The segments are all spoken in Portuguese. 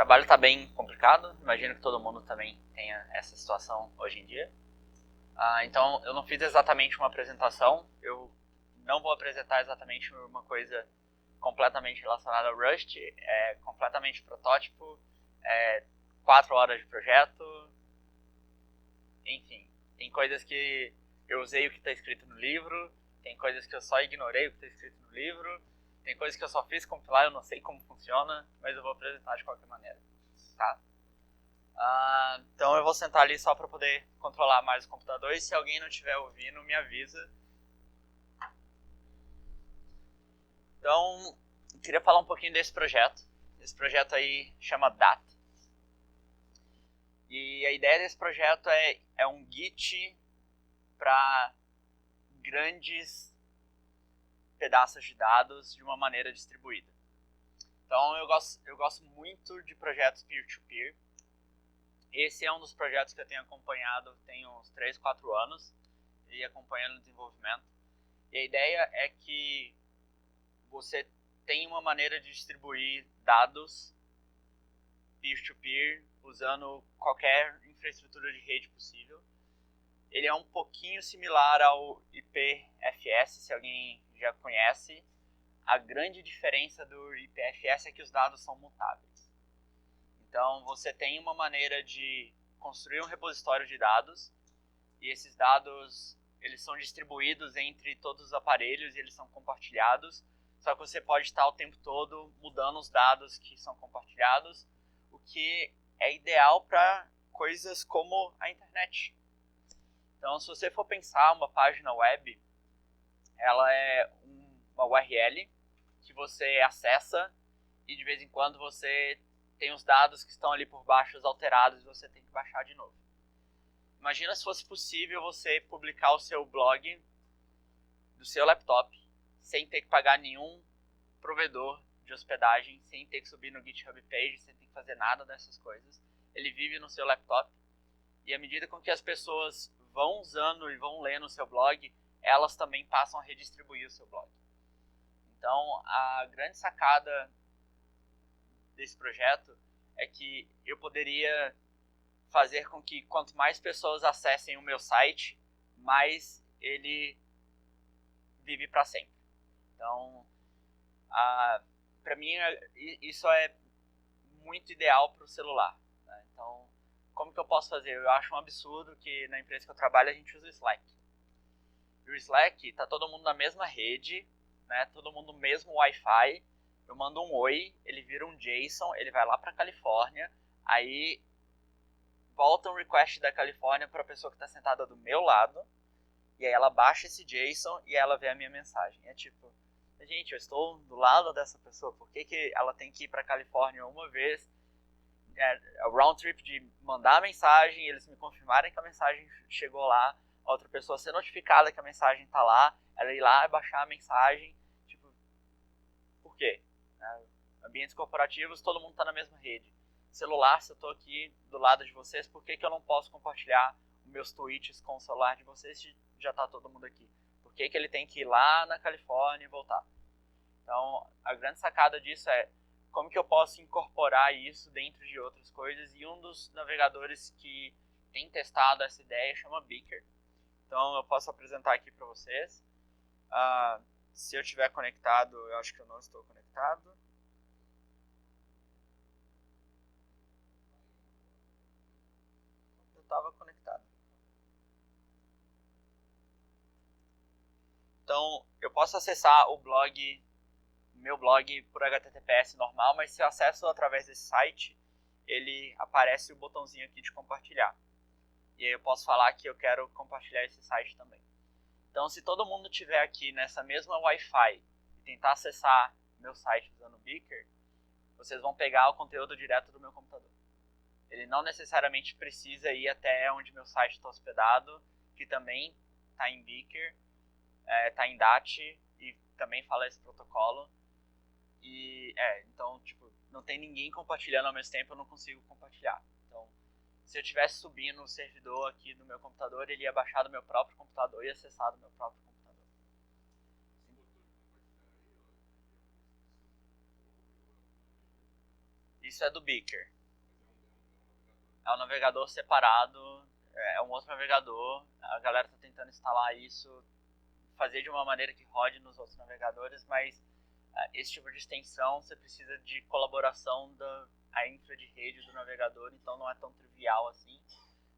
trabalho está bem complicado, imagino que todo mundo também tenha essa situação hoje em dia. Então eu não fiz exatamente uma apresentação, eu não vou apresentar exatamente uma coisa completamente relacionada ao Rust, é completamente protótipo, 4 horas de projeto, enfim, tem coisas que eu usei o que está escrito no livro, tem coisas que eu só ignorei o que está escrito no livro, tem coisas que eu só fiz compilar, eu não sei como funciona, mas eu vou apresentar de qualquer maneira, tá? Então eu vou sentar ali só para poder controlar mais o computador, e se alguém não estiver ouvindo, me avisa. Então, eu queria falar um pouquinho desse projeto. Esse projeto aí chama DAT. E a ideia desse projeto é um Git para grandes pedaços de dados de uma maneira distribuída. Então eu gosto muito de projetos peer-to-peer. Esse é um dos projetos que eu tenho acompanhado tem uns 3, 4 anos e acompanhando o desenvolvimento. E a ideia é que você tem uma maneira de distribuir dados peer-to-peer usando qualquer infraestrutura de rede possível. Ele é um pouquinho similar ao IPFS, se alguém já conhece. A grande diferença do IPFS é que os dados são mutáveis. Então você tem uma maneira de construir um repositório de dados e esses dados eles são distribuídos entre todos os aparelhos e eles são compartilhados, só que você pode estar o tempo todo mudando os dados que são compartilhados, o que é ideal para coisas como a internet. Então se você for pensar uma página web, ela é uma URL que você acessa e de vez em quando você tem os dados que estão ali por baixo alterados e você tem que baixar de novo. Imagina se fosse possível você publicar o seu blog do seu laptop sem ter que pagar nenhum provedor de hospedagem, sem ter que subir no GitHub Page, sem ter que fazer nada dessas coisas. Ele vive no seu laptop e à medida com que as pessoas vão usando e vão lendo o seu blog, elas também passam a redistribuir o seu blog. Então, a grande sacada desse projeto é que eu poderia fazer com que quanto mais pessoas acessem o meu site, mais ele vive para sempre. Então, para mim, isso é muito ideal para o celular. Né? Então, como que eu posso fazer? Eu acho um absurdo que na empresa que eu trabalho a gente usa o Slack. E o Slack está todo mundo na mesma rede, né? Todo mundo no mesmo Wi-Fi. Eu mando um oi, ele vira um JSON, ele vai lá para a Califórnia, aí volta um request da Califórnia para a pessoa que está sentada do meu lado, e aí ela baixa esse JSON e ela vê a minha mensagem. É tipo, gente, eu estou do lado dessa pessoa, por que ela tem que ir para a Califórnia uma vez? É o round trip de mandar a mensagem, eles me confirmarem que a mensagem chegou lá, a outra pessoa ser notificada que a mensagem está lá, ela ir lá e baixar a mensagem. Tipo, por quê? Ambientes corporativos, todo mundo está na mesma rede. Celular, se eu estou aqui do lado de vocês, por que eu não posso compartilhar meus tweets com o celular de vocês se já está todo mundo aqui? Por que ele tem que ir lá na Califórnia e voltar? Então, a grande sacada disso é como que eu posso incorporar isso dentro de outras coisas, e um dos navegadores que tem testado essa ideia chama Beaker. Então, eu posso apresentar aqui para vocês. Se eu estiver conectado, eu acho que eu não estou conectado. Eu estava conectado. Então, eu posso acessar o meu blog por HTTPS normal, mas se eu acesso através desse site, ele aparece o botãozinho aqui de compartilhar. E aí eu posso falar que eu quero compartilhar esse site também. Então, se todo mundo estiver aqui nessa mesma Wi-Fi e tentar acessar meu site usando o Beaker, vocês vão pegar o conteúdo direto do meu computador. Ele não necessariamente precisa ir até onde meu site está hospedado, que também está em Beaker, está em DAT e também fala esse protocolo. E então, tipo, não tem ninguém compartilhando ao mesmo tempo, eu não consigo compartilhar. Então, se eu estivesse subindo o servidor aqui do meu computador, ele ia baixar do meu próprio computador e acessar do meu próprio computador. Isso é do Beaker. É um navegador separado, é um outro navegador. A galera está tentando instalar isso, fazer de uma maneira que rode nos outros navegadores, mas esse tipo de extensão você precisa de colaboração da infra de rede do navegador, então não é tão trivial assim.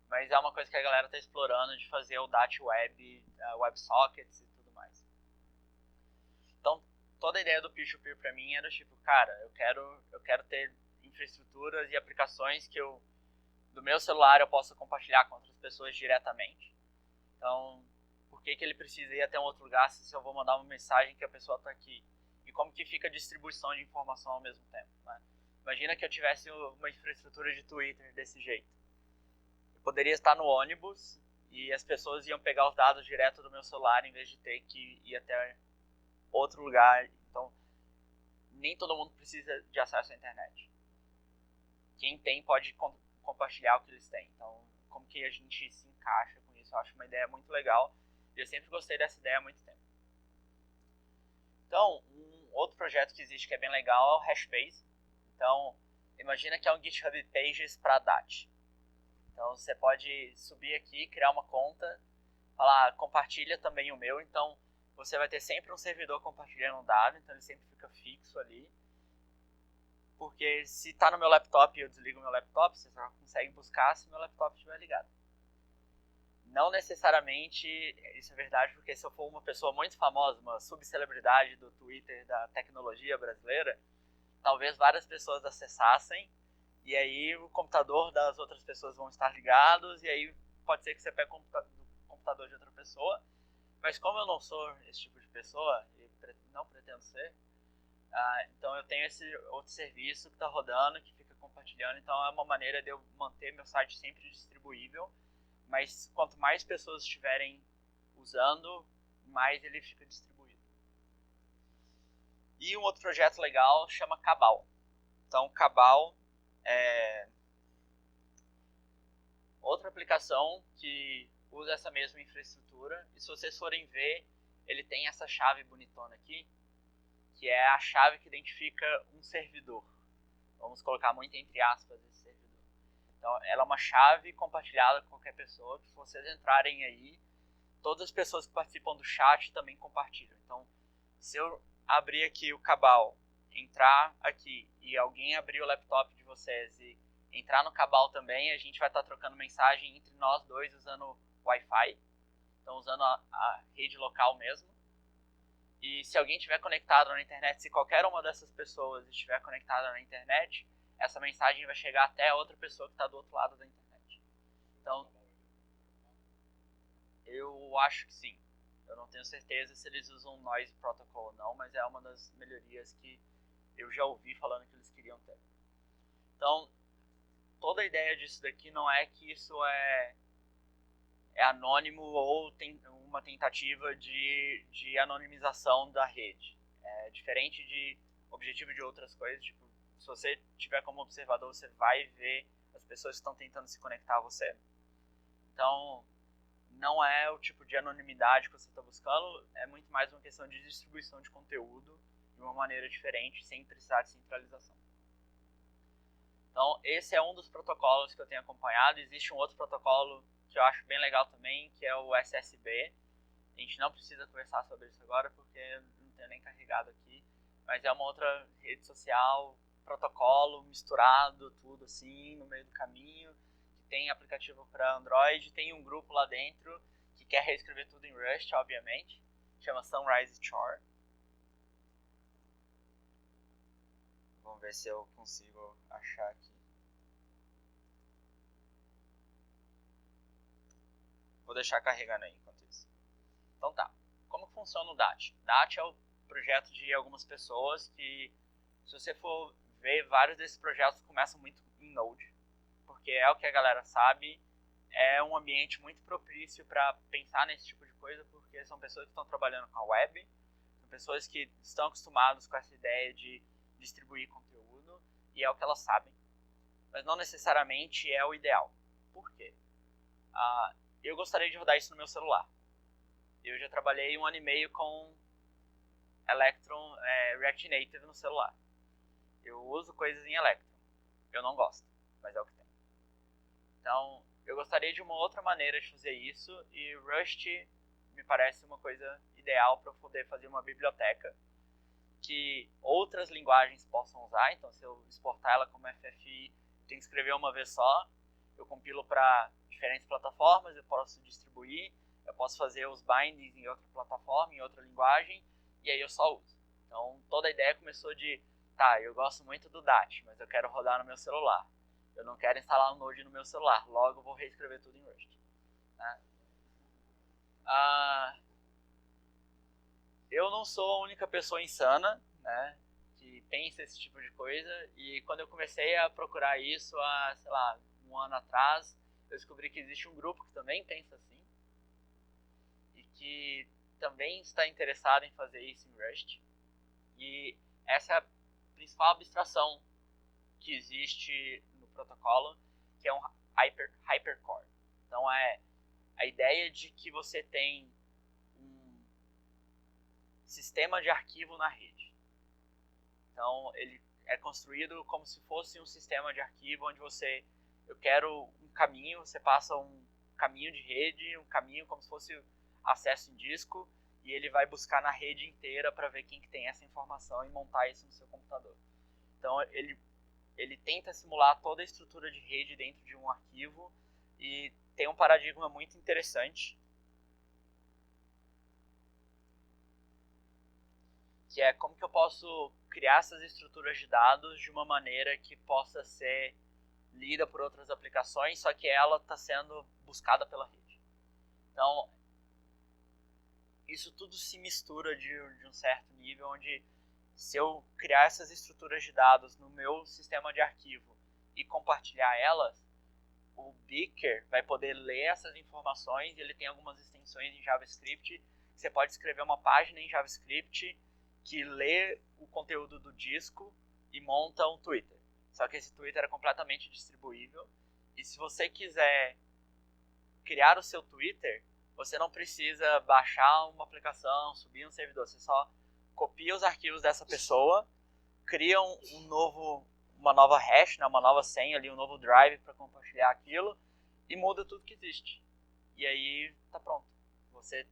Mas é uma coisa que a galera está explorando, de fazer o DAT Web, WebSockets e tudo mais. Então, toda a ideia do peer-to-peer para mim era tipo, cara, eu quero ter infraestruturas e aplicações que do meu celular eu possa compartilhar com outras pessoas diretamente. Então, por que ele precisa ir até um outro lugar se eu vou mandar uma mensagem que a pessoa está aqui? E como que fica a distribuição de informação ao mesmo tempo, né? Imagina que eu tivesse uma infraestrutura de Twitter desse jeito. Eu poderia estar no ônibus e as pessoas iam pegar os dados direto do meu celular em vez de ter que ir até outro lugar. Então, nem todo mundo precisa de acesso à internet. Quem tem pode compartilhar o que eles têm. Então, como que a gente se encaixa com isso? Eu acho uma ideia muito legal e eu sempre gostei dessa ideia há muito tempo. Então, um outro projeto que existe que é bem legal é o Hashbase. Então, imagina que é um GitHub Pages para DAT. Então, você pode subir aqui, criar uma conta, falar, compartilha também o meu. Então, você vai ter sempre um servidor compartilhando um dado, então ele sempre fica fixo ali. Porque se está no meu laptop e eu desligo meu laptop, você só consegue buscar se meu laptop estiver ligado. Não necessariamente isso é verdade, porque se eu for uma pessoa muito famosa, uma subcelebridade do Twitter da tecnologia brasileira, talvez várias pessoas acessassem, e aí o computador das outras pessoas vão estar ligados, e aí pode ser que você pegue o computador de outra pessoa. Mas como eu não sou esse tipo de pessoa, e não pretendo ser, então eu tenho esse outro serviço que está rodando, que fica compartilhando, então é uma maneira de eu manter meu site sempre distribuível, mas quanto mais pessoas estiverem usando, mais ele fica distribuído. E um outro projeto legal chama Cabal. Então Cabal é outra aplicação que usa essa mesma infraestrutura, e se vocês forem ver, ele tem essa chave bonitona aqui, que é a chave que identifica um servidor. Vamos colocar muito entre aspas esse servidor. Então, ela é uma chave compartilhada com qualquer pessoa, que se vocês entrarem aí, todas as pessoas que participam do chat também compartilham. Então, se eu abrir aqui o Cabal, entrar aqui e alguém abrir o laptop de vocês e entrar no Cabal também, a gente vai estar trocando mensagem entre nós dois usando Wi-Fi, então usando a rede local mesmo. E se alguém estiver conectado na internet, se qualquer uma dessas pessoas estiver conectada na internet, essa mensagem vai chegar até a outra pessoa que está do outro lado da internet. Então, eu acho que sim. Eu não tenho certeza se eles usam Noise Protocol ou não, mas é uma das melhorias que eu já ouvi falando que eles queriam ter. Então, toda a ideia disso daqui não é que isso é anônimo ou tem uma tentativa de anonimização da rede. É diferente de objetivo de outras coisas, tipo, se você tiver como observador, você vai ver as pessoas que estão tentando se conectar a você. Então, não é o tipo de anonimidade que você está buscando, é muito mais uma questão de distribuição de conteúdo de uma maneira diferente, sem precisar de centralização. Então, esse é um dos protocolos que eu tenho acompanhado. Existe um outro protocolo que eu acho bem legal também, que é o SSB. A gente não precisa conversar sobre isso agora, porque eu não tenho nem carregado aqui, mas é uma outra rede social, protocolo misturado, tudo assim, no meio do caminho, que tem aplicativo para Android, tem um grupo lá dentro que quer reescrever tudo em Rust, obviamente, chama Sunrise Shore. Vamos ver se eu consigo achar aqui. Vou deixar carregando aí enquanto isso. Então tá, como funciona o DAT? DAT é o projeto de algumas pessoas que, se você for ver, vários desses projetos começam muito em Node, porque é o que a galera sabe, é um ambiente muito propício para pensar nesse tipo de coisa, porque são pessoas que estão trabalhando com a web, são pessoas que estão acostumadas com essa ideia de distribuir conteúdo, e é o que elas sabem, mas não necessariamente é o ideal. Por quê? Eu gostaria de rodar isso no meu celular. Eu já trabalhei 1 ano e meio com Electron, React Native no celular. Eu uso coisas em Electron. Eu não gosto, mas é o que tem. Então, eu gostaria de uma outra maneira de fazer isso, e Rust me parece uma coisa ideal para eu poder fazer uma biblioteca que outras linguagens possam usar. Então, se eu exportar ela como FFI, tem que escrever uma vez só. Eu compilo para diferentes plataformas, eu posso distribuir, eu posso fazer os bindings em outra plataforma, em outra linguagem, e aí eu só uso. Então, toda a ideia começou de, tá, eu gosto muito do Dart, mas eu quero rodar no meu celular. Eu não quero instalar um Node no meu celular, logo eu vou reescrever tudo em Rust. Né? Eu não sou a única pessoa insana, né, que pensa esse tipo de coisa, e quando eu comecei a procurar isso há, sei lá, um ano atrás, eu descobri que existe um grupo que também pensa assim, e que também está interessado em fazer isso em Rust, e essa é a principal abstração que existe no protocolo, que é um hypercore. Então é a ideia de que você tem um sistema de arquivo na rede. Então ele é construído como se fosse um sistema de arquivo onde eu quero um caminho, você passa um caminho de rede, um caminho como se fosse acesso em disco, e ele vai buscar na rede inteira para ver quem que tem essa informação e montar isso no seu computador. Então ele tenta simular toda a estrutura de rede dentro de um arquivo, e tem um paradigma muito interessante, que é como que eu posso criar essas estruturas de dados de uma maneira que possa ser lida por outras aplicações, só que ela está sendo buscada pela rede. Então, isso tudo se mistura de um certo nível, onde se eu criar essas estruturas de dados no meu sistema de arquivo e compartilhar elas, o Beaker vai poder ler essas informações, e ele tem algumas extensões em JavaScript. Você pode escrever uma página em JavaScript que lê o conteúdo do disco e monta um Twitter. Só que esse Twitter é completamente distribuível, e se você quiser criar o seu Twitter, você não precisa baixar uma aplicação, subir um servidor, você só copia os arquivos dessa pessoa, cria uma nova hash, né, uma nova senha ali, um novo drive para compartilhar aquilo, e muda tudo que existe. E aí tá pronto. Você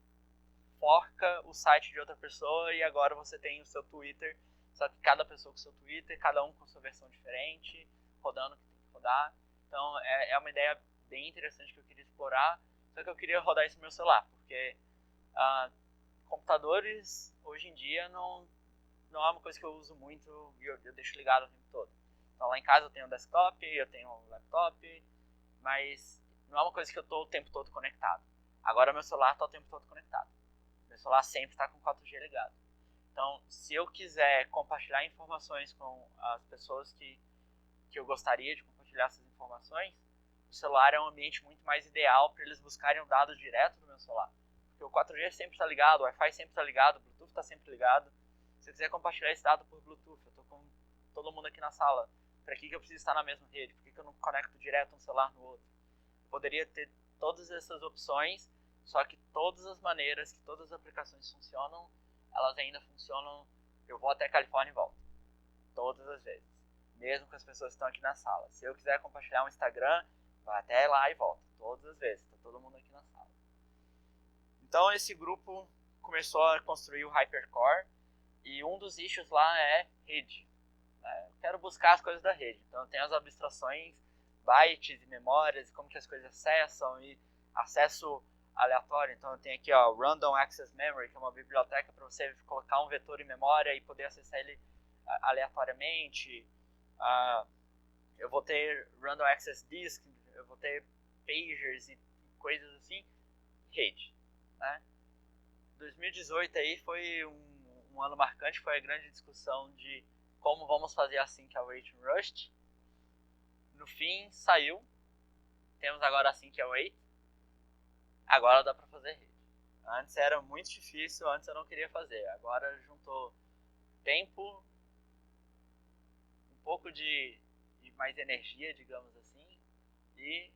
forca o site de outra pessoa e agora você tem o seu Twitter, só que cada pessoa com o seu Twitter, cada um com sua versão diferente, rodando o que tem que rodar. Então é uma ideia bem interessante que eu queria explorar, só que eu queria rodar isso no meu celular, porque computadores hoje em dia não é uma coisa que eu uso muito e eu deixo ligado o tempo todo. Então lá em casa eu tenho um desktop, eu tenho um laptop, mas não é uma coisa que eu estou o tempo todo conectado. Agora meu celular está o tempo todo conectado. Meu celular sempre está com 4G ligado. Então, se eu quiser compartilhar informações com as pessoas que eu gostaria de compartilhar essas informações, o celular é um ambiente muito mais ideal para eles buscarem o dado direto do meu celular. Porque o 4G sempre está ligado, o Wi-Fi sempre está ligado, o Bluetooth está sempre ligado. Se eu quiser compartilhar esse dado por Bluetooth, eu estou com todo mundo aqui na sala, para que eu preciso estar na mesma rede? Por que eu não conecto direto um celular no outro? Eu poderia ter todas essas opções, só que todas as maneiras que todas as aplicações funcionam, elas ainda funcionam, eu vou até a Califórnia e volto. Todas as vezes. Mesmo com as pessoas que estão aqui na sala. Se eu quiser compartilhar um Instagram, vai até lá e volta. Todas as vezes. Está todo mundo aqui na sala. Então esse grupo começou a construir o Hypercore, e um dos issues lá é rede. Eu quero buscar as coisas da rede. Então eu tenho as abstrações, bytes e memórias, como que as coisas acessam, e acesso aleatório. Então eu tenho aqui Random Access Memory, que é uma biblioteca para você colocar um vetor em memória e poder acessar ele aleatoriamente. Eu vou ter Random Access Disk, eu vou ter pagers e coisas assim. Rede. Né? 2018 aí foi um ano marcante, foi a grande discussão de como vamos fazer assim que await em Rust. No fim, saiu. Temos agora assim que await. Agora dá pra fazer rede. Antes era muito difícil, antes eu não queria fazer. Agora juntou tempo, um pouco de mais energia, digamos assim, e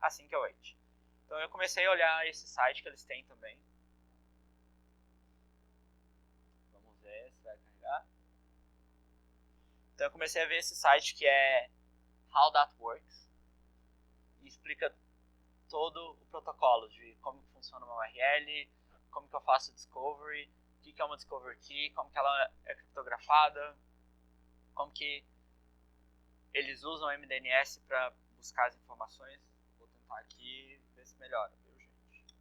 assim que await. Então eu comecei a olhar esse site que eles têm também. Vamos ver se vai carregar. Então eu comecei a ver esse site que é how that works e explica todo o protocolo de como funciona uma URL, como que eu faço discovery, o que é uma discovery key, como que ela é criptografada, como que eles usam o MDNS para buscar as informações. Vou tentar aqui ver se melhora, viu, gente?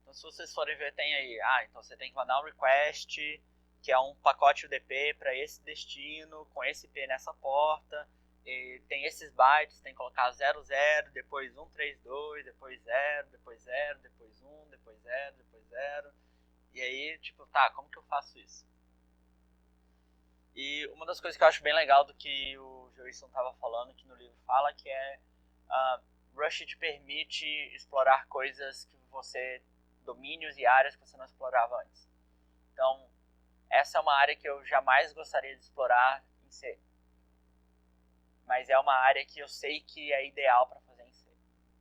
Então, se vocês forem ver, tem aí, então você tem que mandar um request, que é um pacote UDP para esse destino, com esse IP nessa porta, e tem esses bytes, tem que colocar 00, depois 132, depois 0, depois 0, depois 1, depois 0, depois 0. E aí, tipo, tá, como que eu faço isso? E uma das coisas que eu acho bem legal do que o Joyson estava falando, que no livro fala, que é Rush te permite explorar coisas que você, domínios e áreas que você não explorava antes. Então, essa é uma área que eu jamais gostaria de explorar em C. Mas é uma área que eu sei que é ideal para fazer em C.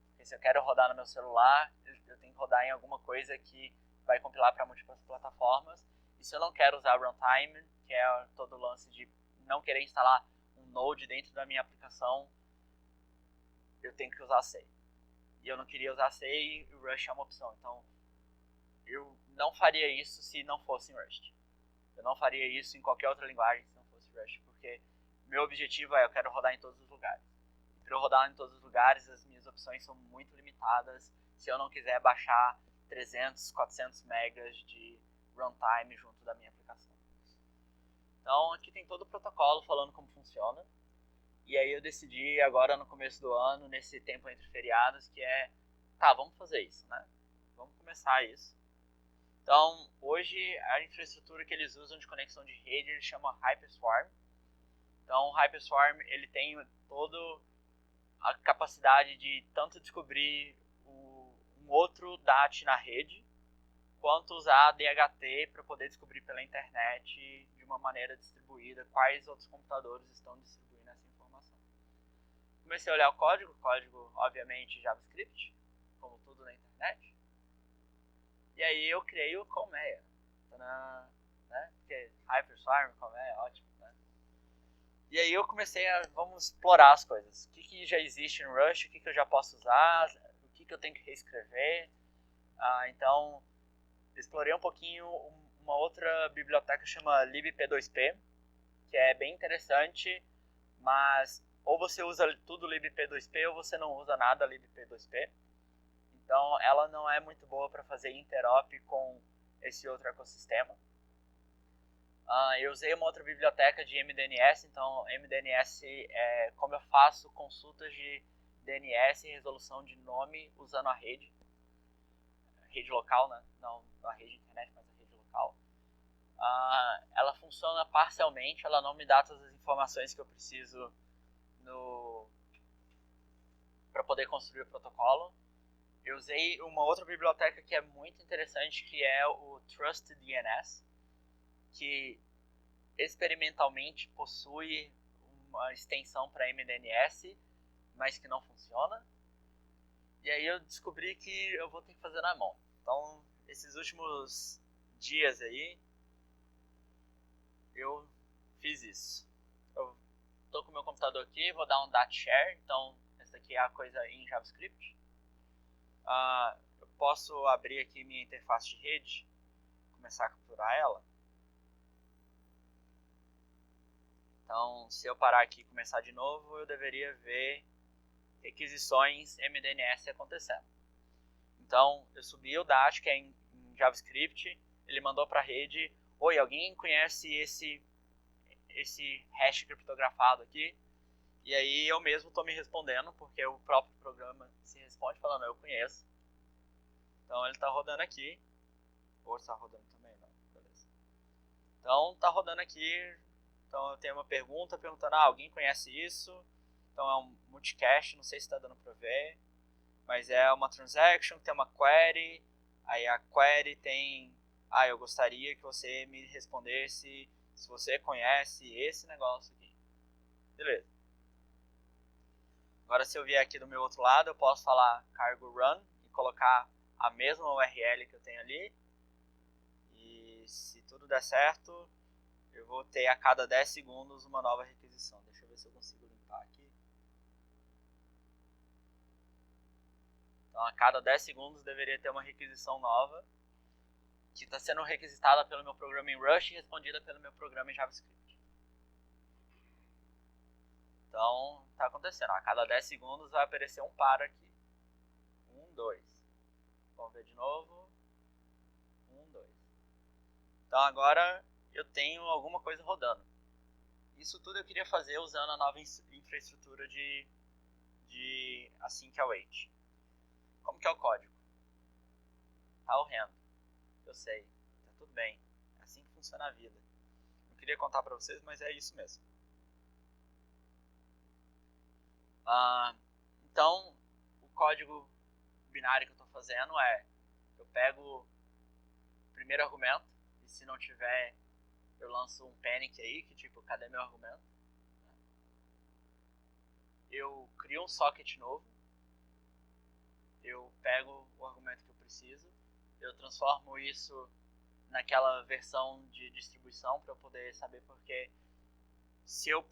Porque se eu quero rodar no meu celular, eu tenho que rodar em alguma coisa que vai compilar para múltiplas plataformas. E se eu não quero usar runtime, que é todo o lance de não querer instalar um Node dentro da minha aplicação, eu tenho que usar C. E eu não queria usar C e o Rush é uma opção. Então, eu não faria isso se não fosse em Rust. Eu não faria isso em qualquer outra linguagem se não fosse Rust, porque meu objetivo é eu quero rodar em todos os lugares. E para eu rodar em todos os lugares, as minhas opções são muito limitadas se eu não quiser baixar 300, 400 megas de runtime junto da minha aplicação. Então aqui tem todo o protocolo falando como funciona. E aí eu decidi agora no começo do ano, nesse tempo entre feriados, que é, tá, vamos fazer isso, né? Vamos começar isso. Então, hoje a infraestrutura que eles usam de conexão de rede, ele chama Hyperswarm. Então, o Hyperswarm, ele tem toda a capacidade de tanto descobrir um outro DAT na rede, quanto usar DHT para poder descobrir pela internet de uma maneira distribuída quais outros computadores estão distribuindo essa informação. Comecei a olhar o código obviamente JavaScript, como tudo na internet. E aí eu criei o Colmeia, né? Porque Hyperswarm, Colmeia é ótimo, né? E aí eu comecei vamos explorar as coisas. O que já existe no Rush, o que eu já posso usar, o que eu tenho que reescrever. Então, explorei um pouquinho uma outra biblioteca que chama libp2p, que é bem interessante, mas ou você usa tudo libp2p ou você não usa nada libp2p. Então ela não é muito boa para fazer interop com esse outro ecossistema. Eu usei uma outra biblioteca de MDNS, então MDNS é como eu faço consultas de DNS e resolução de nome usando a rede local, né? Não a rede internet, mas a rede local. Ela funciona parcialmente, ela não me dá todas as informações que eu preciso para poder construir o protocolo. Eu usei uma outra biblioteca que é muito interessante, que é o TrustDNS, que experimentalmente possui uma extensão para MDNS, mas que não funciona. E aí eu descobri que eu vou ter que fazer na mão. Então, esses últimos dias aí, eu fiz isso. Eu estou com o meu computador aqui, vou dar um data share. Então, essa aqui é a coisa em JavaScript. Eu posso abrir aqui minha interface de rede, começar a capturar ela. Então, se eu parar aqui e começar de novo, eu deveria ver requisições MDNS acontecendo. Então, eu subi o DAT, que é em JavaScript, ele mandou para a rede, oi, alguém conhece esse hash criptografado aqui? E aí eu mesmo estou me respondendo, porque o próprio programa se responde falando, eu conheço. Então ele está rodando aqui. Ou está rodando também, não, beleza. Então está rodando aqui. Então eu tenho uma pergunta perguntando, alguém conhece isso? Então é um multicache, não sei se está dando para ver. Mas é uma transaction, tem uma query. Aí a query tem, eu gostaria que você me respondesse se você conhece esse negócio aqui. Beleza. Agora se eu vier aqui do meu outro lado, eu posso falar cargo run e colocar a mesma URL que eu tenho ali. E se tudo der certo, eu vou ter a cada 10 segundos uma nova requisição. Deixa eu ver se eu consigo limpar aqui. Então, a cada 10 segundos deveria ter uma requisição nova que está sendo requisitada pelo meu programa em Rush e respondida pelo meu programa em JavaScript. Então, está acontecendo. A cada 10 segundos vai aparecer um par aqui. 1, 2. Vamos ver de novo. 1, 2. Então, agora eu tenho alguma coisa rodando. Isso tudo eu queria fazer usando a nova infraestrutura de Async Await. Como que é o código? Tá horrendo. Eu sei. Tá tudo bem. É assim que funciona a vida. Não queria contar pra vocês, mas é isso mesmo. Então, o código binário que eu estou fazendo é: eu pego o primeiro argumento, e se não tiver, eu lanço um panic aí, que tipo, cadê meu argumento? Eu crio um socket novo, eu pego o argumento que eu preciso, eu transformo isso naquela versão de distribuição para eu poder saber, porque se eu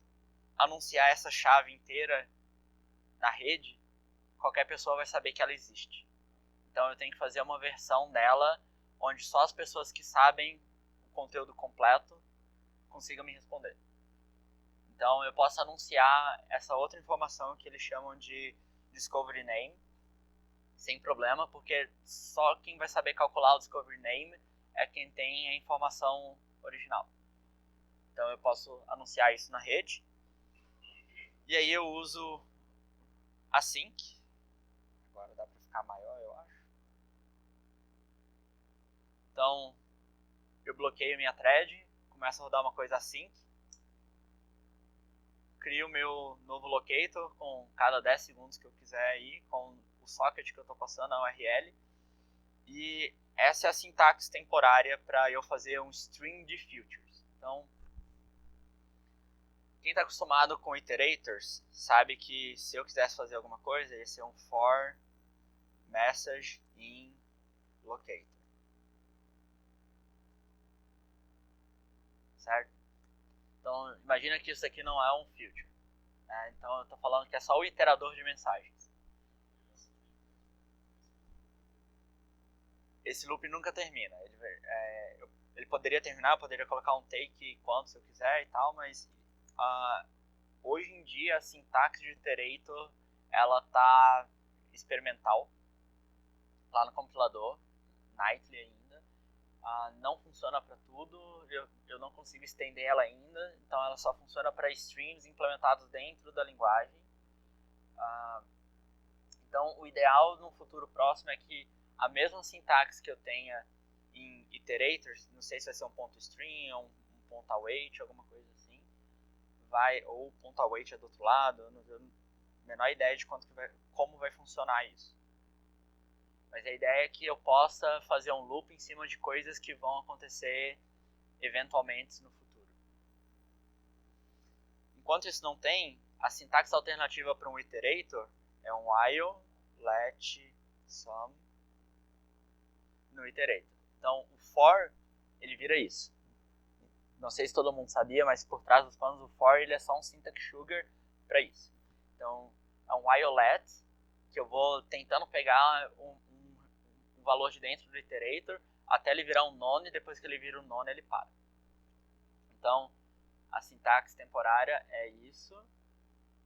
anunciar essa chave inteira na rede, qualquer pessoa vai saber que ela existe. Então eu tenho que fazer uma versão dela onde só as pessoas que sabem o conteúdo completo consigam me responder. Então eu posso anunciar essa outra informação que eles chamam de Discovery Name, sem problema, porque só quem vai saber calcular o Discovery Name é quem tem a informação original. Então eu posso anunciar isso na rede. E aí eu uso Async. Agora dá para ficar maior, eu acho. Então eu bloqueio minha thread, começo a rodar uma coisa Async. Crio meu novo locator com cada 10 segundos que eu quiser aí, com o socket que eu estou passando, a URL. E essa é a sintaxe temporária para eu fazer um string de futures. Então, quem está acostumado com iterators sabe que se eu quisesse fazer alguma coisa, ia ser um for message in locator. Certo? Então, imagina que isso aqui não é um future. Né? Então, eu estou falando que é só o iterador de mensagens. Esse loop nunca termina. Ele poderia terminar, eu poderia colocar um take quanto se eu quiser e tal, mas hoje em dia a sintaxe de iterator ela tá experimental lá no compilador, nightly ainda. Não funciona para tudo, eu não consigo estender ela ainda, então ela só funciona para streams implementados dentro da linguagem. Então o ideal no futuro próximo é que a mesma sintaxe que eu tenha em iterators, não sei se vai ser um ponto string ou um ponto await, alguma coisa assim, ou o ponto await é do outro lado, eu não tenho a menor ideia de como vai funcionar isso. Mas a ideia é que eu possa fazer um loop em cima de coisas que vão acontecer eventualmente no futuro. Enquanto isso não tem, a sintaxe alternativa para um iterator é um while, let, some no iterator. Então o for, ele vira isso. Não sei se todo mundo sabia, mas por trás dos panos o for ele é só um syntax sugar para isso. Então é um while let, que eu vou tentando pegar um valor de dentro do iterator até ele virar um none, e depois que ele vira um none ele para. Então a sintaxe temporária é isso,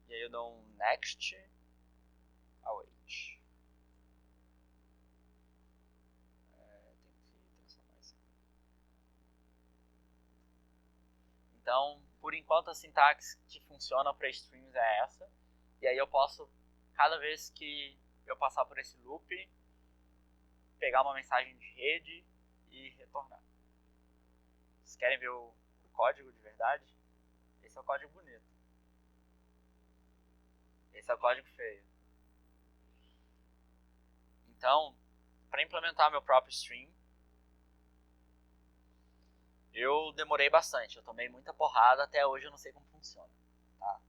e aí eu dou um next await. Então, por enquanto a sintaxe que funciona para streams é essa, e aí eu posso, cada vez que eu passar por esse loop, pegar uma mensagem de rede e retornar. Vocês querem ver o código de verdade? Esse é o código bonito. Esse é o código feio. Então, para implementar meu próprio stream, eu demorei bastante. Eu tomei muita porrada, até hoje eu não sei como funciona. Tá?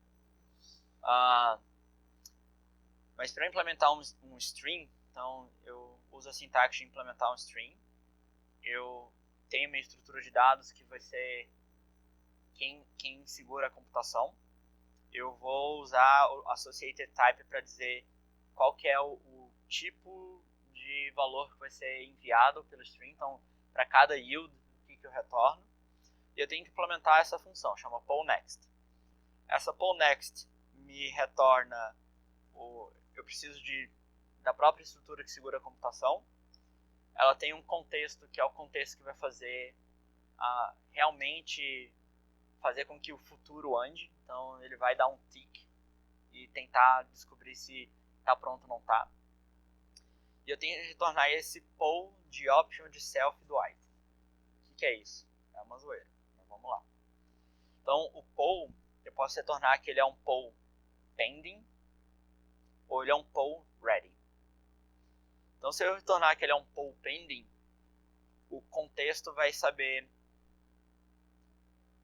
Mas para implementar um stream, então eu uso a sintaxe de implementar um stream. Eu tenho minha estrutura de dados que vai ser quem segura a computação. Eu vou usar o associated type para dizer qual que é o tipo de valor que vai ser enviado pelo string. Então, para cada yield, o que eu retorno. E eu tenho que implementar essa função, chama pollNext. Essa pollNext me retorna eu preciso da própria estrutura que segura a computação. Ela tem um contexto que é o contexto que vai fazer realmente fazer com que o futuro ande. Então ele vai dar um tick e tentar descobrir se está pronto ou não está. E eu tenho que retornar esse poll de option de self do item. O que é isso? É uma zoeira. Mas vamos lá. Então o poll, eu posso retornar que ele é um poll pending ou ele é um poll ready. Então se eu retornar que ele é um poll pending, o contexto vai saber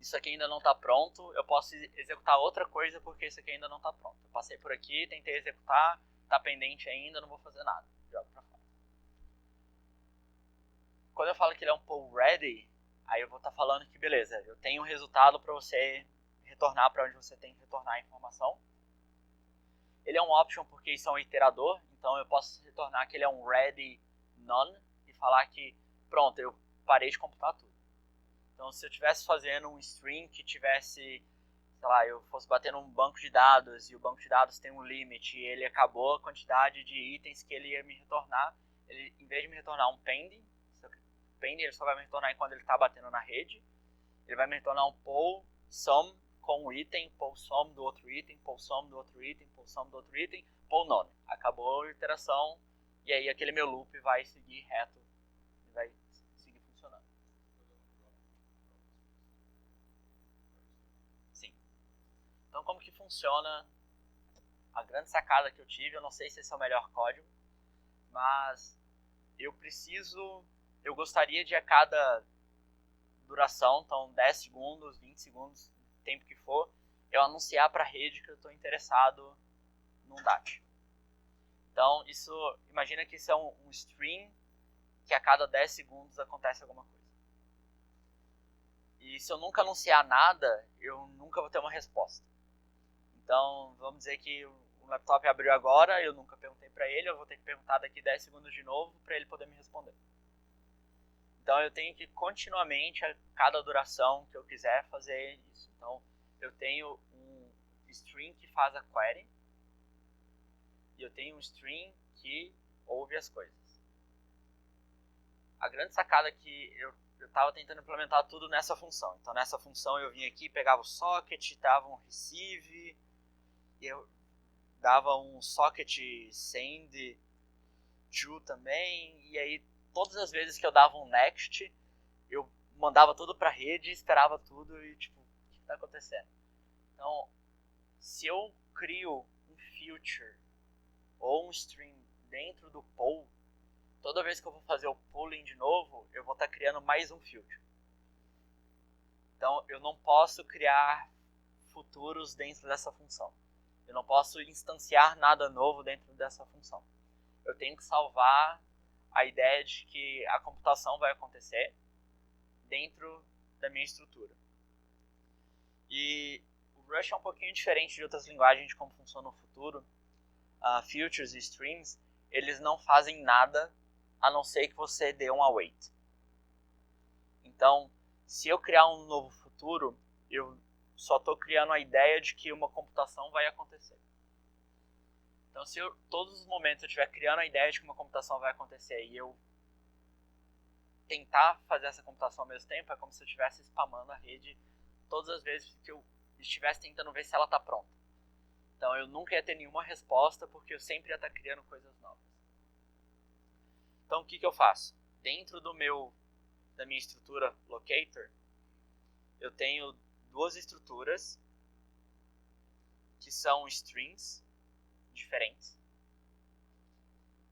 isso aqui ainda não está pronto, eu posso executar outra coisa porque isso aqui ainda não está pronto. Eu passei por aqui, tentei executar, está pendente ainda, não vou fazer nada. Jogo para fora. Quando eu falo que ele é um poll ready, aí eu vou estar falando que beleza, eu tenho um resultado para você retornar para onde você tem que retornar a informação. Ele é um option porque isso é um iterador, então eu posso retornar que ele é um ready none e falar que pronto, eu parei de computar tudo. Então, se eu estivesse fazendo um string que tivesse, sei lá, eu fosse bater num banco de dados e o banco de dados tem um limite e ele acabou a quantidade de itens que ele ia me retornar, ele, em vez de me retornar um pending, ele só vai me retornar quando ele está batendo na rede, ele vai me retornar um poll sum com um item, poll sum do outro item, poll sum do outro item, poll sum do outro item, poll none. Acabou a iteração e aí aquele meu loop vai seguir reto e vai seguir funcionando. Então, como que funciona? A grande sacada que eu tive, eu não sei se esse é o melhor código, mas eu gostaria de a cada duração, então 10 segundos, 20 segundos, tempo que for, eu anunciar para a rede que eu estou interessado num DAT. Então, imagina que isso é um string que a cada 10 segundos acontece alguma coisa. E se eu nunca anunciar nada, eu nunca vou ter uma resposta. Então, vamos dizer que o laptop abriu agora, eu nunca perguntei para ele, eu vou ter que perguntar daqui 10 segundos de novo para ele poder me responder. Então, eu tenho que continuamente, a cada duração que eu quiser, fazer isso. Então, eu tenho um string que faz a query e eu tenho um string que ouve as coisas. A grande sacada é que eu estava tentando implementar tudo nessa função. Então, nessa função eu vinha aqui, pegava o socket, dava um receive, eu dava um socket send to também, e aí todas as vezes que eu dava um next, eu mandava tudo para a rede, esperava tudo e tipo, o que está acontecendo? Então, se eu crio um future ou um string dentro do poll, toda vez que eu vou fazer o polling de novo, eu vou estar criando mais um future. Então, eu não posso criar futuros dentro dessa função. Eu não posso instanciar nada novo dentro dessa função. Eu tenho que salvar a ideia de que a computação vai acontecer dentro da minha estrutura. E o Rush é um pouquinho diferente de outras linguagens de como funciona no futuro. Futures e streams, eles não fazem nada a não ser que você dê um await. Então, se eu criar um novo futuro, eu só estou criando a ideia de que uma computação vai acontecer. Então, se todos os momentos eu estiver criando a ideia de que uma computação vai acontecer e eu tentar fazer essa computação ao mesmo tempo, é como se eu estivesse spamando a rede todas as vezes que eu estivesse tentando ver se ela está pronta. Então, eu nunca ia ter nenhuma resposta porque eu sempre ia estar criando coisas novas. Então, o que eu faço? Dentro da minha estrutura locator, eu tenho duas estruturas que são strings diferentes.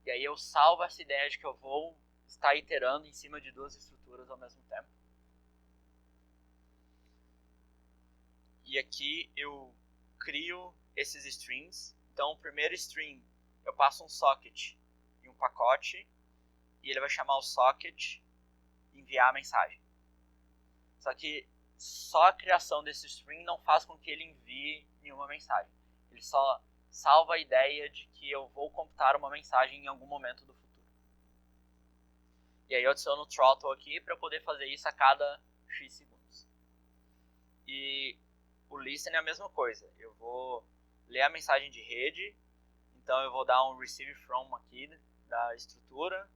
E aí eu salvo essa ideia de que eu vou estar iterando em cima de duas estruturas ao mesmo tempo. E aqui eu crio esses strings. Então o primeiro string eu passo um socket e um pacote, e ele vai chamar o socket, e enviar a mensagem. Só que só a criação desse string não faz com que ele envie nenhuma mensagem. Ele só salva a ideia de que eu vou computar uma mensagem em algum momento do futuro. E aí eu adiciono o throttle aqui para poder fazer isso a cada x segundos. E o listen é a mesma coisa. Eu vou ler a mensagem de rede, então eu vou dar um receive from aqui da estrutura,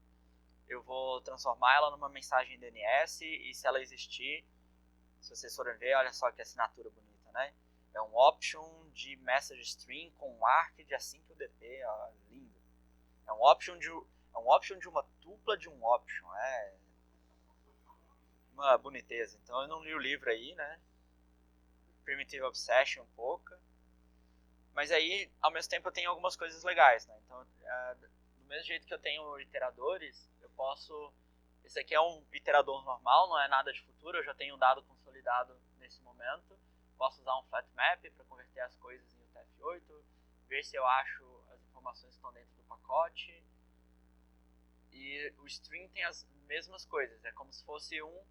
eu vou transformar ela numa mensagem DNS e se ela existir, se vocês forem ver, olha só que assinatura bonita, né? É um option de message string com um arc de assim que o DP, ó, lindo. É um option de uma tupla de um option, é uma boniteza. Então eu não li o livro aí, né? Primitive Obsession um pouco. Mas aí, ao mesmo tempo, eu tenho algumas coisas legais, né? Então, do mesmo jeito que eu tenho iteradores, eu posso... Esse aqui é um iterador normal, não é nada de futuro, eu já tenho um dado consolidado nesse momento. Posso usar um flat map para converter as coisas em UTF-8, ver se eu acho as informações que estão dentro do pacote. E o string tem as mesmas coisas, é como se fosse um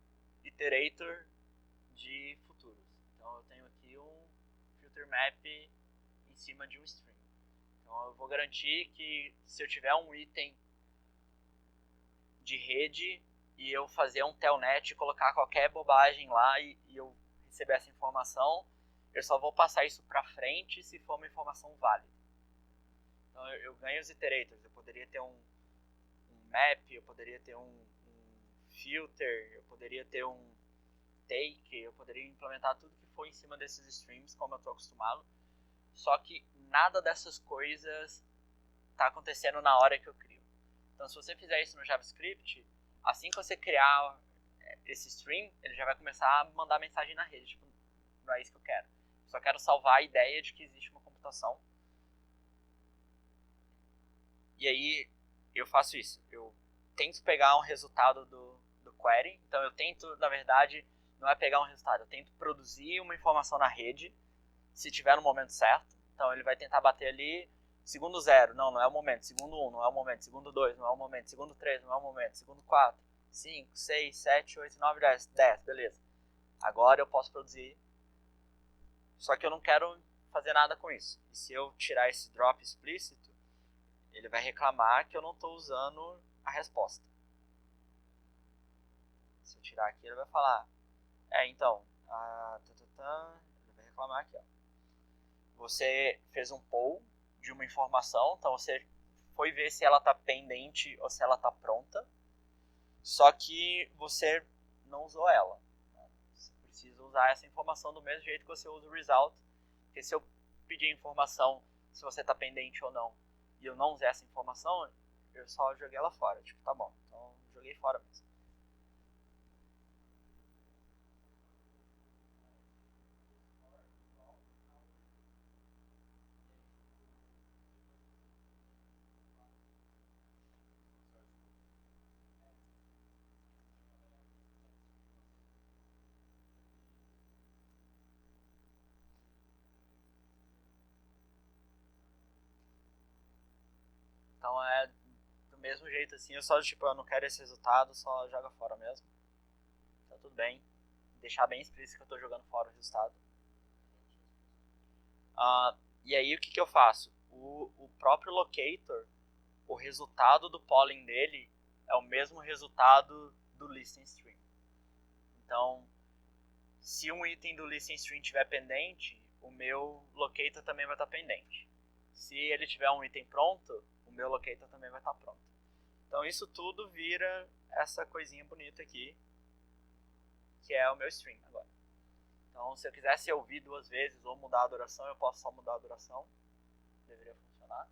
iterator de futuros. Então eu tenho aqui um filter map em cima de um string. Então eu vou garantir que se eu tiver um item de rede e eu fazer um telnet e colocar qualquer bobagem lá e eu receber essa informação, eu só vou passar isso para frente se for uma informação válida. Então eu ganho os iterators, eu poderia ter um map, eu poderia ter um filter, eu poderia ter um take, eu poderia implementar tudo que for em cima desses streams, como eu estou acostumado. Só que nada dessas coisas está acontecendo na hora que eu crio. Então se você fizer isso no JavaScript, assim que você criar esse stream, ele já vai começar a mandar mensagem na rede. Tipo, não é isso que eu quero. Eu só quero salvar a ideia de que existe uma computação. E aí eu faço isso. Eu tento pegar um resultado do query. Então eu tento, na verdade, não é pegar um resultado. Eu tento produzir uma informação na rede, se tiver no momento certo. Então ele vai tentar bater ali, segundo 0, não é o momento. Segundo 1, não é o momento. Segundo 2, não é o momento. Segundo 3, não é o momento. Segundo 4, 5, 6, 7, 8, 9, 10. 10, beleza. Agora eu posso produzir. Só que eu não quero fazer nada com isso. E se eu tirar esse drop explícito, ele vai reclamar que eu não estou usando a resposta. Se eu tirar aqui, ele vai falar, então, ele vai reclamar aqui, ó. Você fez um poll de uma informação, então você foi ver se ela está pendente ou se ela está pronta, só que você não usou ela. Né? Você precisa usar essa informação do mesmo jeito que você usa o result, porque se eu pedir informação se você está pendente ou não, e eu não usei essa informação, eu só joguei ela fora. Tipo, tá bom, então joguei fora mesmo. Então é do mesmo jeito assim, eu só tipo, eu não quero esse resultado, só joga fora mesmo. Tá tudo bem. Deixar bem explícito que eu tô jogando fora o resultado. E aí o que eu faço? O próprio locator, o resultado do polling dele é o mesmo resultado do listen string. Então, se um item do listen string estiver pendente, o meu locator também vai estar pendente. Se ele tiver um item pronto, o meu locator também vai estar pronto. Então isso tudo vira essa coisinha bonita aqui, que é o meu string agora. Então se eu quisesse ouvir 2 vezes ou mudar a duração, eu posso só mudar a duração. Deveria funcionar.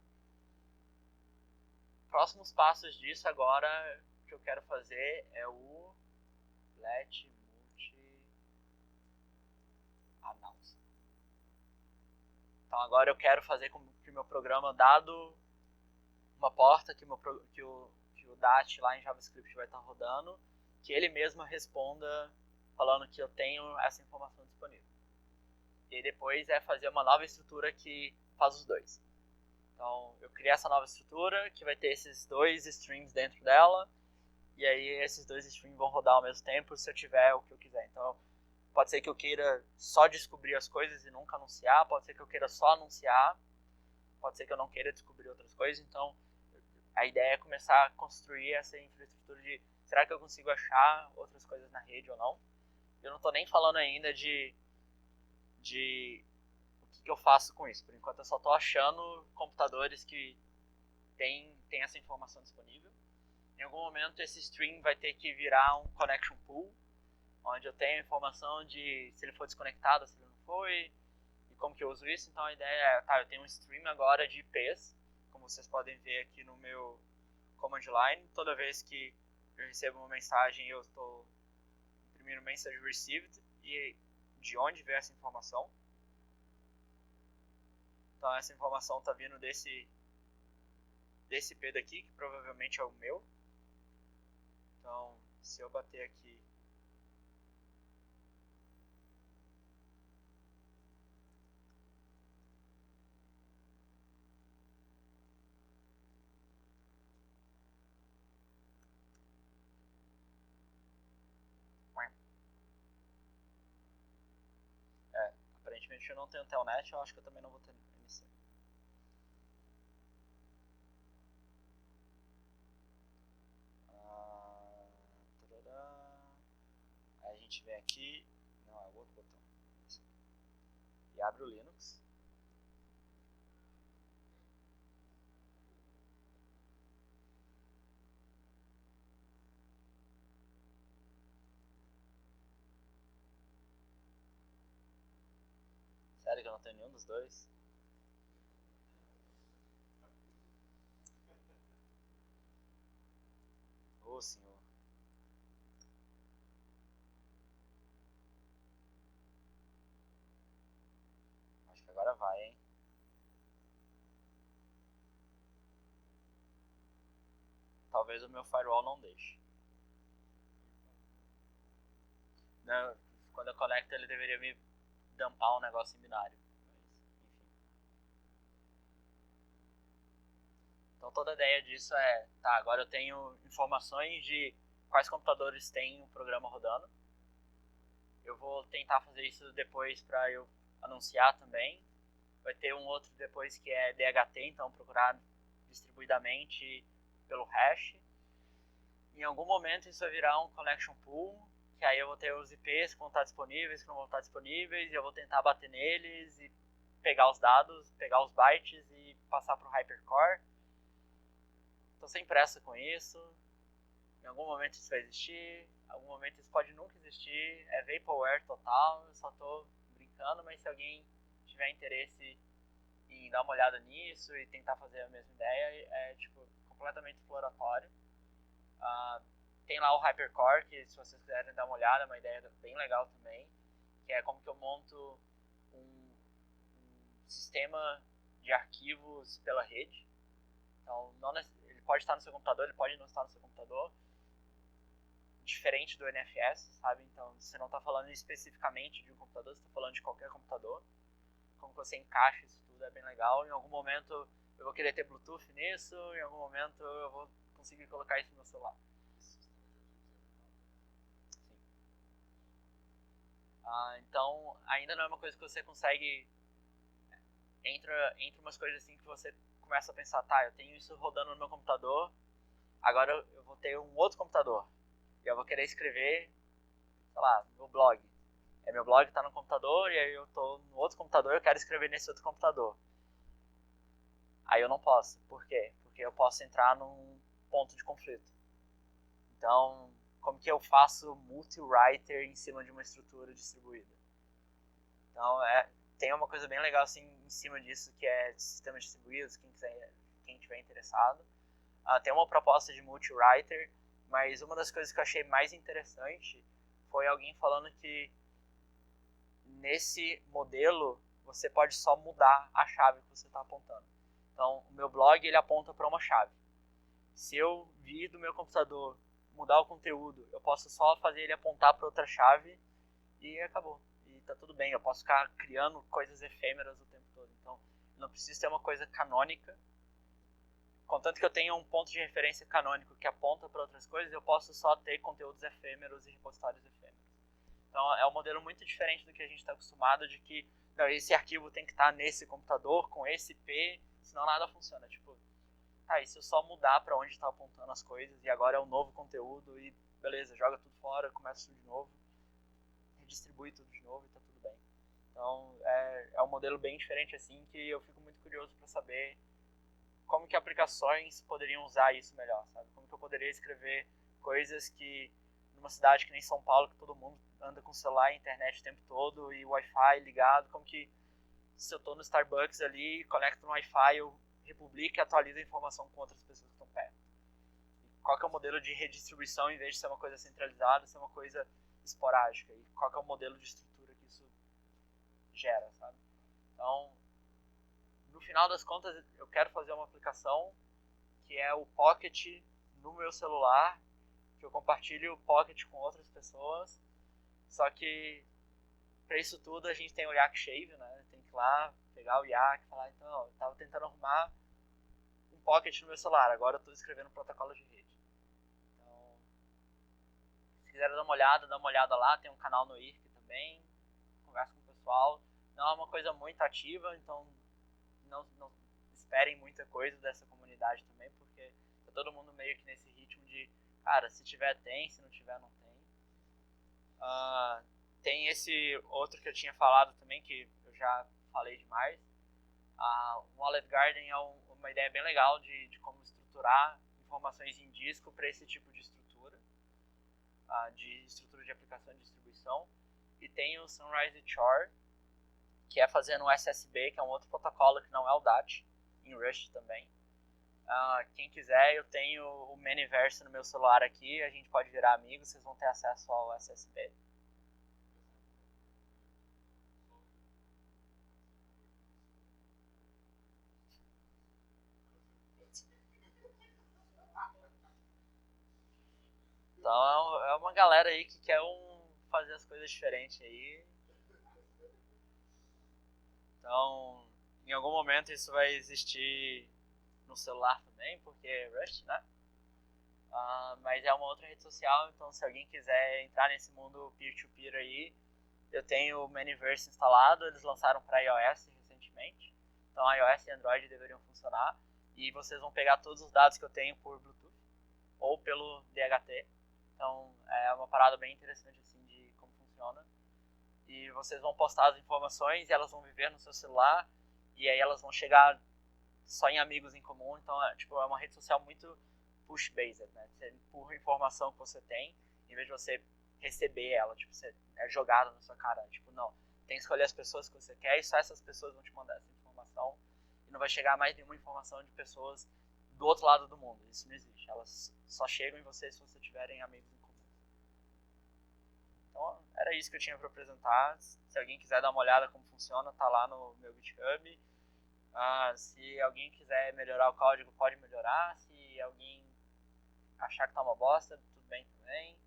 Próximos passos disso agora que eu quero fazer é o let multi announce. Então agora eu quero fazer com que o meu programa, dado uma porta que o DAT lá em JavaScript vai estar rodando, que ele mesmo responda falando que eu tenho essa informação disponível. E depois é fazer uma nova estrutura que faz os dois. Então eu criei essa nova estrutura que vai ter esses 2 strings dentro dela, e aí esses dois streams vão rodar ao mesmo tempo se eu tiver o que eu quiser. Então, pode ser que eu queira só descobrir as coisas e nunca anunciar, pode ser que eu queira só anunciar, pode ser que eu não queira descobrir outras coisas. Então, a ideia é começar a construir essa infraestrutura de será que eu consigo achar outras coisas na rede ou não. Eu não estou nem falando ainda de o que eu faço com isso. Por enquanto eu só estou achando computadores que tem essa informação disponível. Em algum momento esse stream vai ter que virar um connection pool, onde eu tenho informação de se ele foi desconectado, se ele não foi, e como que eu uso isso. Então a ideia é, tá, eu tenho um stream agora de IPs, como vocês podem ver aqui no meu command line. Toda vez que eu recebo uma mensagem, eu estou imprimindo message received e de onde veio essa informação. Então essa informação está vindo desse IP daqui, que provavelmente é o meu. Então, se eu bater aqui aparentemente eu não tenho telnet, eu acho que eu também não vou ter NC. Aí a gente vem aqui, não, é o outro botão, e abre o Linux. Sério que eu não tenho nenhum dos dois? Ô senhor. Acho que agora vai, hein? Talvez o meu firewall não deixe. Não, quando eu conecto ele deveria me dumpar um negócio em binário. Mas, enfim. Então toda a ideia disso é, tá, agora eu tenho informações de quais computadores tem o programa rodando. Eu vou tentar fazer isso depois para eu anunciar também. Vai ter um outro depois que é DHT, então procurar distribuidamente pelo hash. Em algum momento isso vai virar um connection pool, que aí eu vou ter os IPs que vão estar disponíveis, que não vão estar disponíveis, e eu vou tentar bater neles e pegar os dados, pegar os bytes e passar para o hypercore. Estou sem pressa com isso. Em algum momento isso vai existir, em algum momento isso pode nunca existir, é vaporware total, eu só estou brincando, mas se alguém tiver interesse em dar uma olhada nisso e tentar fazer a mesma ideia, é tipo completamente exploratório. Tem lá o Hypercore, que se vocês quiserem dar uma olhada, é uma ideia bem legal também, que é como que eu monto um sistema de arquivos pela rede. Então, ele pode estar no seu computador, ele pode não estar no seu computador, diferente do NFS, sabe? Então, você não está falando especificamente de um computador, você está falando de qualquer computador. Como você encaixa isso tudo é bem legal. Em algum momento eu vou querer ter Bluetooth nisso, em algum momento eu vou conseguir colocar isso no meu celular. Sim. Então, ainda não é uma coisa que você consegue... Entra umas coisas assim que você começa a pensar, tá, eu tenho isso rodando no meu computador, agora eu vou ter um outro computador. E eu vou querer escrever, sei lá, no blog. Meu blog está no computador e aí eu estou no outro computador e eu quero escrever nesse outro computador. Aí eu não posso. Por quê? Porque eu posso entrar num ponto de conflito. Então, como que eu faço multi-writer em cima de uma estrutura distribuída? Então, tem uma coisa bem legal assim em cima disso, que é sistemas distribuídos, quem tiver interessado. Tem uma proposta de multi-writer, mas uma das coisas que eu achei mais interessante foi alguém falando que nesse modelo você pode só mudar a chave que você está apontando. Então, o meu blog ele aponta para uma chave. Se eu vir do meu computador mudar o conteúdo, eu posso só fazer ele apontar para outra chave e acabou. E tá tudo bem, eu posso ficar criando coisas efêmeras o tempo todo. Então, eu não preciso ter uma coisa canônica contanto que eu tenha um ponto de referência canônico que aponta para outras coisas, eu posso só ter conteúdos efêmeros e repositórios efêmeros. Então é um modelo muito diferente do que a gente está acostumado, de que não, esse arquivo tem que estar nesse computador, com esse IP, senão nada funciona. Tipo, e se eu só mudar para onde está apontando as coisas, e agora é um novo conteúdo, e beleza, joga tudo fora, começa tudo de novo, redistribui tudo de novo e tá tudo bem. Então é um modelo bem diferente assim, que eu fico muito curioso para saber como que aplicações poderiam usar isso melhor, sabe? Como que eu poderia escrever coisas que, numa cidade que nem São Paulo, que todo mundo anda com celular e internet o tempo todo, e Wi-Fi ligado, como que se eu estou no Starbucks ali, conecto no Wi-Fi, eu republico e atualizo a informação com outras pessoas que estão perto. E qual que é o modelo de redistribuição, em vez de ser uma coisa centralizada, ser uma coisa esporádica? E qual que é o modelo de estrutura que isso gera, sabe? Então, no final das contas, eu quero fazer uma aplicação que é o Pocket no meu celular, que eu compartilho o Pocket com outras pessoas, só que para isso tudo a gente tem o Yak Shave, né? Tem que ir lá, pegar o Yak e falar, então, eu estava tentando arrumar um Pocket no meu celular, agora eu estou escrevendo um protocolo de rede. Então, se quiser dar uma olhada lá, tem um canal no IRC também, conversa com o pessoal. Não é uma coisa muito ativa, então não esperem muita coisa dessa comunidade também, porque tá todo mundo meio que nesse ritmo de, cara, se tiver tem, se não tiver não tem. Tem esse outro que eu tinha falado também, que eu já falei demais. O Olive Garden é uma ideia bem legal de como estruturar informações em disco para esse tipo de estrutura de aplicação e distribuição. E tem o Sunrise Shore, que é fazendo um SSB, que é um outro protocolo que não é o DAT, em Rust também. Quem quiser, eu tenho o Manyverse no meu celular aqui, a gente pode virar amigos, vocês vão ter acesso ao SSB. Então é uma galera aí que quer fazer as coisas diferentes aí. Então, em algum momento isso vai existir no celular também, porque é Rust, né? Mas é uma outra rede social, então se alguém quiser entrar nesse mundo peer-to-peer aí, eu tenho o Manyverse instalado, eles lançaram para iOS recentemente, então iOS e Android deveriam funcionar, e vocês vão pegar todos os dados que eu tenho por Bluetooth ou pelo DHT, então é uma parada bem interessante assim de como funciona, e vocês vão postar as informações e elas vão viver no seu celular, e aí elas vão chegar só em amigos em comum, então é uma rede social muito push-based, né? Você empurra a informação que você tem, em vez de você receber ela, tipo, você é jogada na sua cara, tipo, não, tem que escolher as pessoas que você quer e só essas pessoas vão te mandar essa informação e não vai chegar mais nenhuma informação de pessoas do outro lado do mundo, isso não existe, elas só chegam em você se você tiverem amigos em comum. Então, era isso que eu tinha para apresentar. Se alguém quiser dar uma olhada como funciona, tá lá no meu GitHub. Se alguém quiser melhorar o código, pode melhorar. Se alguém achar que tá uma bosta, tudo bem também.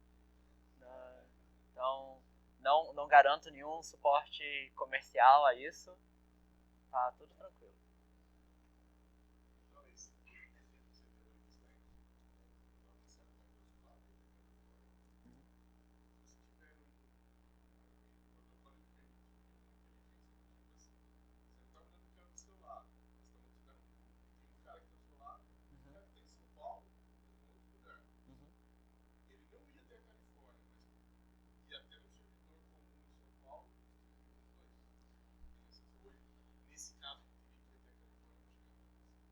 Então, não garanto nenhum suporte comercial a isso. Tá tudo tranquilo.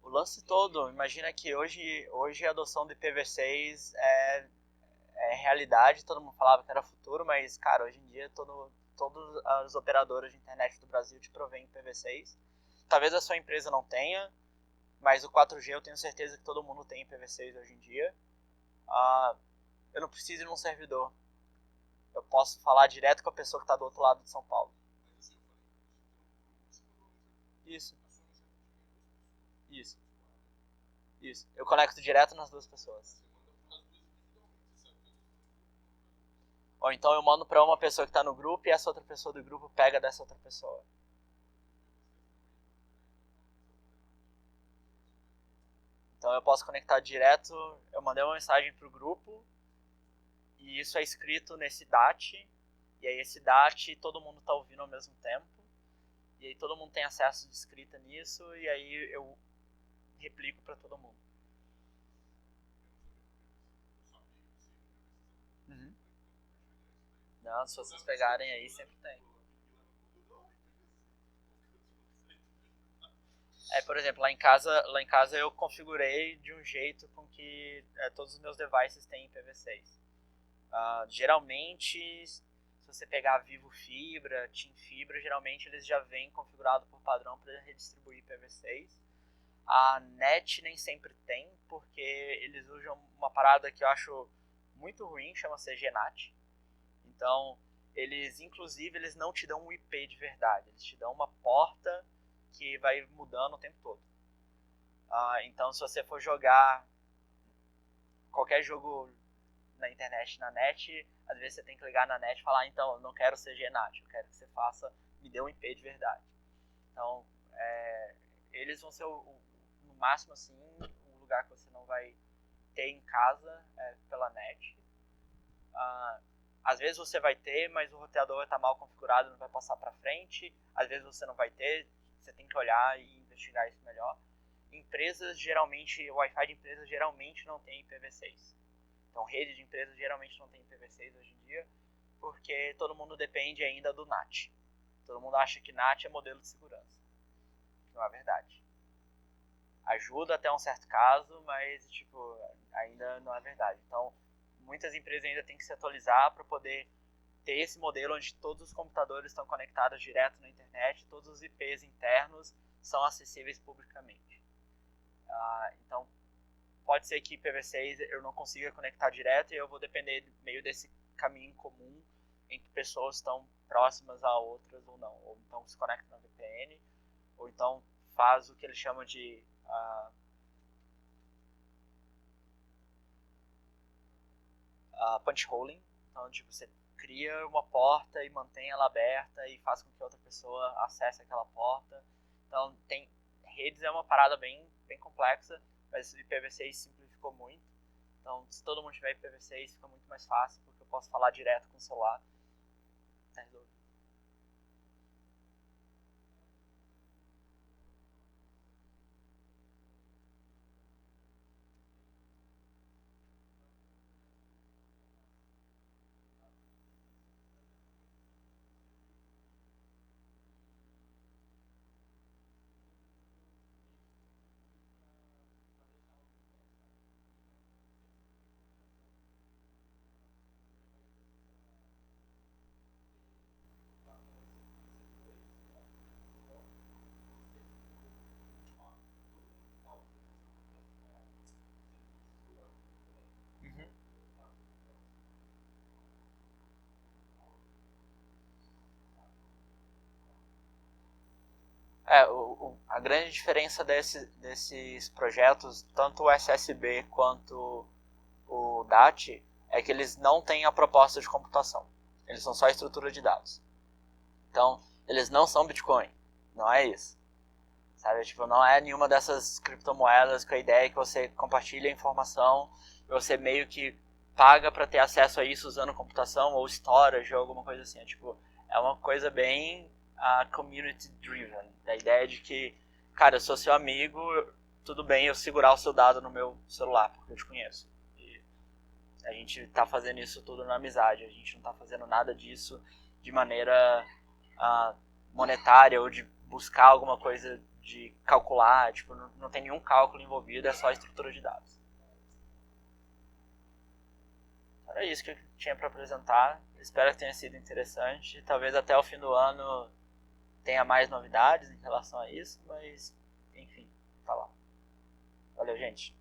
O lance todo, imagina que hoje a adoção do IPv6 é realidade, todo mundo falava que era futuro, mas, cara, hoje em dia todas as operadoras de internet do Brasil te provêm IPv6. Talvez a sua empresa não tenha, mas o 4G eu tenho certeza que todo mundo tem IPv6 hoje em dia. Eu não preciso ir num servidor. Eu posso falar direto com a pessoa que está do outro lado de São Paulo. Isso. Eu conecto direto nas duas pessoas. Ou então eu mando para uma pessoa que está no grupo e essa outra pessoa do grupo pega dessa outra pessoa. Então eu posso conectar direto, eu mandei uma mensagem para o grupo, e isso é escrito nesse DAT, e aí esse DAT todo mundo está ouvindo ao mesmo tempo, e aí todo mundo tem acesso de escrita nisso, e aí eu replico para todo mundo. Uhum. Não, se vocês pegarem aí, sempre tem. Por exemplo, lá em casa eu configurei de um jeito com que todos os meus devices têm IPv6. Geralmente, se você pegar Vivo Fibra, Tim Fibra, geralmente eles já vêm configurado por padrão para redistribuir IPv6. A NET nem sempre tem, porque eles usam uma parada que eu acho muito ruim, chama-se GNAT. Então, inclusive, eles não te dão um IP de verdade, eles te dão uma porta que vai mudando o tempo todo. Então, se você for jogar qualquer jogo na internet, na net, às vezes você tem que ligar na net e falar, então, eu não quero ser GNAT, eu quero que você me dê um IP de verdade. Então, eles vão ser no máximo assim, um lugar que você não vai ter em casa pela net. Às vezes você vai ter, mas o roteador vai estar mal configurado, não vai passar para frente. Às vezes você não vai ter, você tem que olhar e investigar isso melhor. Empresas geralmente, o Wi-Fi de empresas geralmente não tem IPv6. Então, rede de empresas geralmente não tem IPv6 hoje em dia, porque todo mundo depende ainda do NAT. Todo mundo acha que NAT é modelo de segurança. Não é verdade. Ajuda até um certo caso, mas ainda não é verdade. Então, muitas empresas ainda têm que se atualizar para poder ter esse modelo onde todos os computadores estão conectados direto na internet, todos os IPs internos são acessíveis publicamente. Então, pode ser que IPv6 eu não consiga conectar direto e eu vou depender meio desse caminho comum entre pessoas que estão próximas a outras ou não. Ou então se conecta na VPN, ou então faz o que eles chamam de punch holing. Então, você cria uma porta e mantém ela aberta e faz com que outra pessoa acesse aquela porta. Então, redes é uma parada bem, bem complexa, mas o IPv6 simplificou muito. Então, se todo mundo tiver IPv6, fica muito mais fácil, porque eu posso falar direto com o celular. Tá resolvido. Uhum. A grande diferença desses projetos, tanto o SSB quanto o DAT, é que eles não têm a proposta de computação. Eles são só estrutura de dados. Então, eles não são Bitcoin. Não é isso. Sabe? Não é nenhuma dessas criptomoedas com a ideia que você compartilha a informação e você meio que paga para ter acesso a isso usando computação ou storage ou alguma coisa assim. É uma coisa bem community driven. A ideia de que, cara, eu sou seu amigo, tudo bem eu segurar o seu dado no meu celular, porque eu te conheço. E a gente tá fazendo isso tudo na amizade, a gente não tá fazendo nada disso de maneira monetária ou de buscar alguma coisa de calcular, não tem nenhum cálculo envolvido, é só estrutura de dados. Era isso que eu tinha para apresentar, espero que tenha sido interessante, talvez até o fim do ano tenha mais novidades em relação a isso, mas enfim, tá lá. Valeu, gente.